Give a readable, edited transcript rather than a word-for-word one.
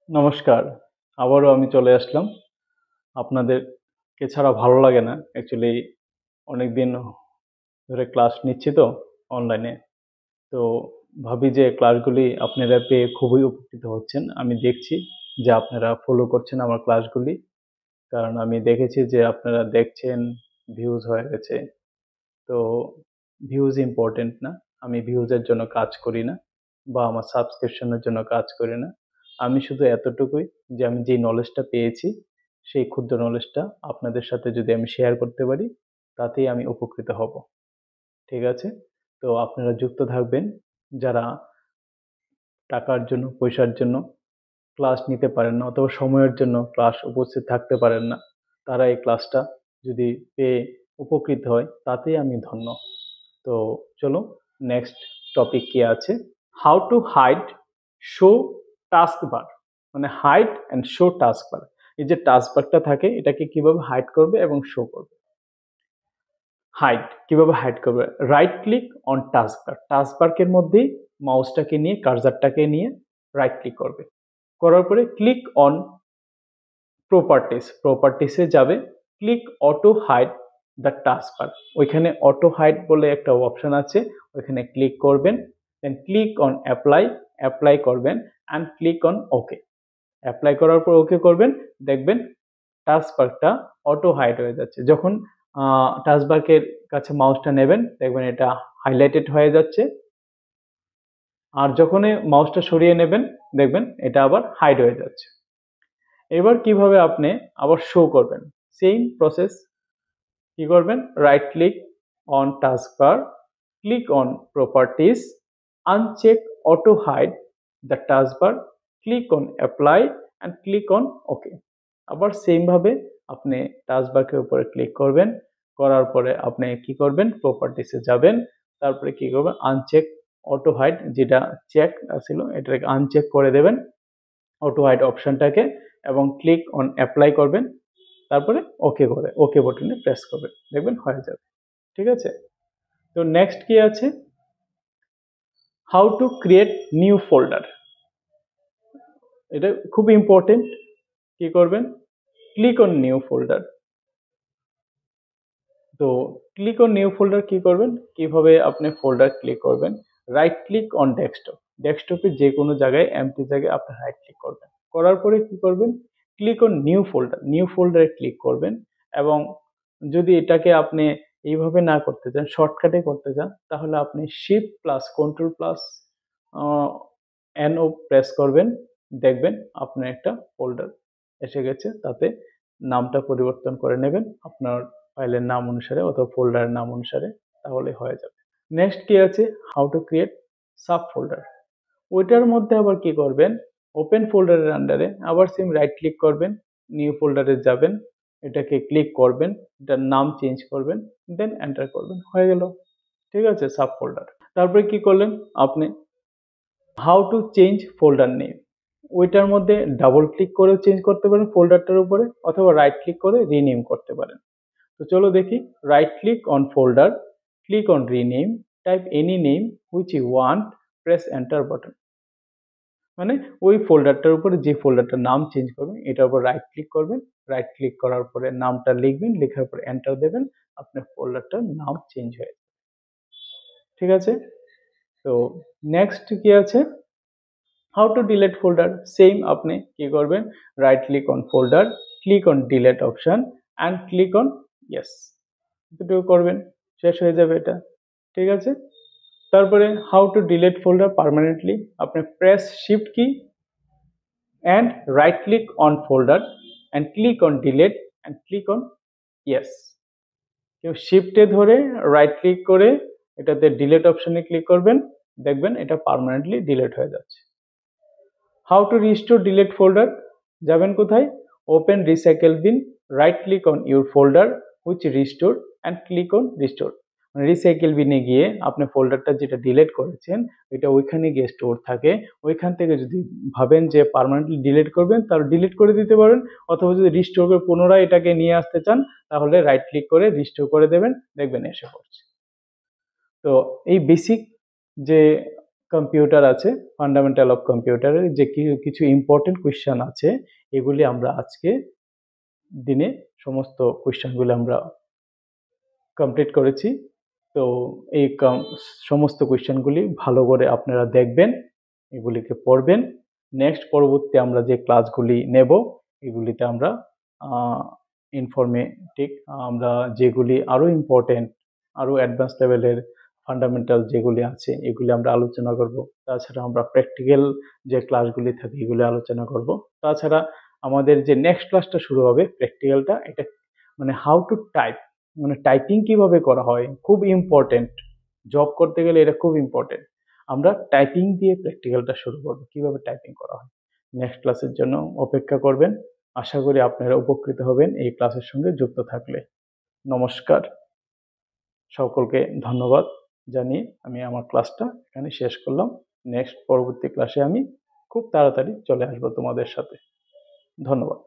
নমস্কার। আবারও আমি চলে আসলাম। আপনাদেরকে ছাড়া ভালো লাগে না। অ্যাকচুয়ালি অনেকদিন ধরে ক্লাস নিচ্ছি তো অনলাইনে। তো ভাবি যে ক্লাসগুলি আপনারা পেয়ে খুবই উপকৃত হচ্ছেন। আমি দেখছি যে আপনারা ফলো করছেন আমার ক্লাসগুলি। কারণ আমি দেখেছি যে আপনারা দেখছেন, ভিউজ হয়ে গেছে। তো ভিউজ ইম্পোর্টেন্ট না। আমি ভিউজের জন্য কাজ করি না বা আমার সাবস্ক্রিপশনের জন্য কাজ করি না। আমি শুধু এতটুকুই যে আমি যেই নলেজটা পেয়েছি, সেই ক্ষুদ্র নলেজটা আপনাদের সাথে যদি আমি শেয়ার করতে পারি, তাতেই আমি উপকৃত হব। ঠিক আছে? তো আপনারা যুক্ত থাকবেন। যারা টাকার জন্য, পয়সার জন্য ক্লাস নিতে পারেন না অথবা সময়ের জন্য ক্লাস উপস্থিত থাকতে পারেন না, তারা এই ক্লাসটা যদি পেয়ে উপকৃত হয়, তাতেই আমি ধন্য। তো চলো নেক্সট টপিক কি আছে, how to hide show task bar, মানে hide and show task bar. এই যে টাস্ক বারটা থাকে এটাকে কিভাবে হাইড করবে এবং শো করবে। হাইড কিভাবে হাইড করবে, right click on task bar, task বারের মধ্যেই মাউসটাকে নিয়ে কার্সারটাকে নিয়ে রাইট ক্লিক করবে, করার পরে ক্লিক অন প্রপার্টিসে যাবে, click auto hide the taskbar, ওইখানে অটো হাইড বলে একটা অপশন আছে, ওইখানে ক্লিক করবেন, দেন ক্লিক অন অ্যাপ্লাই করবেন and click on okay. Apply করার পর ওকে করবেন, দেখবেন টাস্কবারটা অটো হাইড হয়ে যাচ্ছে। যখন টাস্কবারের কাছে মাউসটা নেবেন দেখবেন এটা হাইলাইটেড হয়ে যাচ্ছে, আর যখনই মাউসটা সরিয়ে নেবেন দেখবেন এটা আবার হাইড হয়ে যাচ্ছে। এবার কিভাবে আপনি আবার শো করবেন, সেম প্রসেস। কি করবেন, right click on taskbar, click on properties, uncheck auto hide the taskbar, click on apply and click on okay. আবার সেম ভাবে আপনি টাস্কবারের উপরে ক্লিক করবেন, করার পরে আপনি কি করবেন, প্রপার্টিসে যাবেন, তারপরে কি করবেন, আনচেক অটো হাইড, যেটা চেক ছিল এটাকে আনচেক করে দেবেন অটো হাইড অপশনটাকে, এবং ক্লিক অন অ্যাপ্লাই করবেন, তারপরে ওকে করে ওকে বাটনে প্রেস করবেন, দেখবেন হয়ে যাবে। ঠিক আছে? তো নেক্সট কি আছে, how to create new folder. এটা খুব ইম্পর্টেন্ট। কি করবেন, ক্লিক অন নিউ ফোল্ডার। তো ক্লিক অন নিউ ফোল্ডার কি করবেন, কিভাবে আপনি ফোল্ডার ক্লিক করবেন, রাইট ক্লিক অন ডেস্কটপ, ডেস্কটপে যে কোনো জায়গায় এমটি জায়গায় আপনি রাইট ক্লিক করবেন, করার পরে কি করবেন, click on new folder, new ফোল্ডারে ক্লিক করবেন, এবং যদি এটাকে আপনি এইভাবে না করতে চান, শর্টকাটে করতে চান, তাহলে আপনি shift plus control plus NO press করবেন, দেখবেন আপনার একটা ফোল্ডার এসে গেছে, তাতে নামটা পরিবর্তন করে নেবেন আপনার ফাইলের নাম অনুসারে অথবা ফোল্ডারের নাম অনুসারে, তাহলে হয়ে যাবে। নেক্সট কি আছে, how to create sub folder. ওইটার মধ্যে আবার কি করবেন, ওপেন ফোল্ডারের আন্ডারে আবার সেম রাইট ক্লিক করবেন, নিউ ফোল্ডারে যাবেন, এটাকে ক্লিক করবেন, এটার নাম চেঞ্জ করবেন, দেন এন্টার করবেন, হয়ে গেল। ঠিক আছে, সাব ফোল্ডার। তারপরে কি করলেন আপনি, how to change folder name, ওইটার মধ্যে ডাবল ক্লিক করেও চেঞ্জ করতে পারেন ফোল্ডারটার উপরে, অথবা রাইট ক্লিক করে রিনেম করতে পারেন। তো চলো দেখি, right click on folder, click on rename, type any name which you want, press enter button. মানে ওই ফোল্ডারটার উপরে যে ফোল্ডারটার নাম চেঞ্জ করবেন এটার উপর রাইট ক্লিক করবেন, রাইট ক্লিক করার পরে নামটা লিখবেন, লেখার পর এন্টার দেবেন, আপনার ফোল্ডারটার নাম চেঞ্জ হয়ে যাবে। ঠিক আছে? তো নেক্সট কি আছে, how two delete folder, same আপনি কি করবেন, right click on folder, click on delete option and click on yes, এটুকু করবেন, শেষ হয়ে যাবে এটা। ঠিক আছে? তারপরে how to delete folder permanently, আপনি প্রেস শিফট কি and right click on folder and click on delete and click on yes. কেউ শিফটে ধরে রাইট ক্লিক করে এটাতে ডিলেট অপশনে ক্লিক করবেন, দেখবেন এটা পার্মানেন্টলি ডিলেট হয়ে যাচ্ছে। How to restore delete folder, যাবেন কোথায়, open recycle bin, right click on your folder which restore and click on restore. Recycle বিনে গিয়ে আপনি ফোল্ডারটা যেটা ডিলিট করেছেন ওইটা ওইখানে গিয়ে স্টোর থাকে, ওইখান থেকে যদি ভাবেন যে পার্মানেন্টলি ডিলিট করবেন তাহলে ডিলিট করে দিতে পারেন, অথবা যদি রিস্টোর করে পুনরায় এটাকে নিয়ে আসতে চান তাহলে রাইট ক্লিক করে রিস্টোর করে দেবেন, দেখবেন এসে পড়ছে। তো এই বেসিক যে কম্পিউটার আছে, ফান্ডামেন্টাল অফ কম্পিউটারের যে কিছু ইম্পর্টেন্ট কোয়েশ্চেন আছে, এগুলি আমরা আজকে দিনে সমস্ত কোয়েশ্চেনগুলো আমরা কমপ্লিট করেছি। তো এই সমস্ত কোয়েশ্চেনগুলি ভালো করে আপনারা দেখবেন, এগুলিকে পড়বেন। নেক্সট পরবর্তী আমরা যে ক্লাসগুলি নেব, এগুলিতে আমরা ইনফরমেটিক, আমরা যেগুলি আরও ইম্পর্টেন্ট, আরও অ্যাডভান্স লেভেলের ফান্ডামেন্টাল যেগুলি আছে এগুলি আমরা আলোচনা করব। তাছাড়া আমরা প্র্যাকটিক্যাল যে ক্লাসগুলি থাকে এগুলি আলোচনা করব। তাছাড়া আমাদের যে নেক্সট ক্লাসটা শুরু হবে প্র্যাকটিক্যালটা, এটা মানে হাউ টু টাইপ, মানে টাইপিং কিভাবে করা হয়, খুব ইম্পর্টেন্ট। জব করতে গেলে এটা খুব ইম্পর্টেন্ট। আমরা টাইপিং দিয়ে প্র্যাকটিক্যালটা শুরু করব, কিভাবে টাইপিং করা হয়। নেক্সট ক্লাসের জন্য অপেক্ষা করবেন। আশা করি আপনারা উপকৃত হবেন এই ক্লাসের সঙ্গে যুক্ত থাকলে। নমস্কার, সকলকে ধন্যবাদ জানিয়ে আমি আমার ক্লাসটা এখানে শেষ করলাম। নেক্সট পরবর্তী ক্লাসে আমি খুব তাড়াতাড়ি চলে আসবো তোমাদের সাথে। ধন্যবাদ।